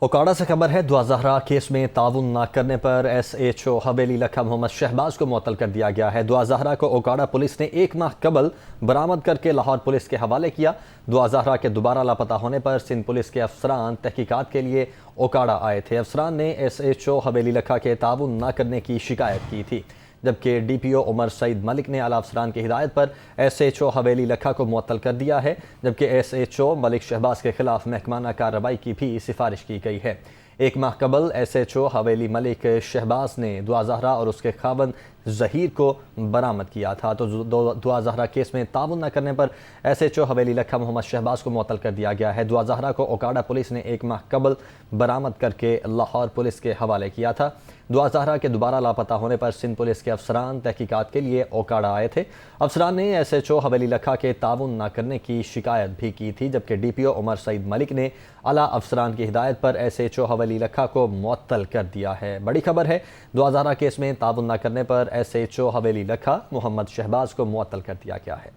ओकाड़ा से खबर है, दुआ ज़हरा केस में ताउन न करने पर SHO हवेली लखा मोहम्मद शहबाज को मुअत्तल कर दिया गया है। दुआ ज़हरा को ओकाड़ा पुलिस ने 1 माह कबल बरामद करके लाहौर पुलिस के हवाले किया। दुआ ज़हरा के दोबारा लापता होने पर सिंध पुलिस के अफसरान तहकीकात के लिए ओकाड़ा आए थे। अफसरान ने SHO हवेली लखा के ताउन न करने की शिकायत की थी, जबकि DPO उमर सईद मलिक ने आला अफसरान की हिदायत पर SHO हवेली लखा को मुअत्तल कर दिया है, जबकि SHO मलिक शहबाज के खिलाफ महकमाना कार्रवाई की भी सिफारिश की गई है। 1 माह कबल SHO हवेली मलिक शहबाज ने दुआ ज़हरा और उसके खावंद ज़हीर को बरामद किया था। तो दुआ ज़हरा केस में ताउन न करने पर SHO हवेली लखा मोहम्मद शहबाज को मुअत्तल कर दिया गया है। दुआ ज़हरा को ओकाड़ा पुलिस ने 1 माह कबल बरामद करके लाहौर पुलिस के हवाले किया था। दुआ ज़हरा के दोबारा लापता होने पर सिंध पुलिस के अफसरान तहकीकात के लिए ओकाड़ा आए थे। अफसरान ने SHO हवेली लखा के ताउन न करने की शिकायत भी की थी, जबकि DPO उमर सईद मलिक ने आला अफसरान की हिदायत पर SHO हवेली लखा को मुअत्तल कर दिया है। बड़ी खबर है, दुआ ज़हरा केस में ताउन न करने पर SHO हवेली लखा मोहम्मद शहबाज को मुअत्तल कर दिया गया है।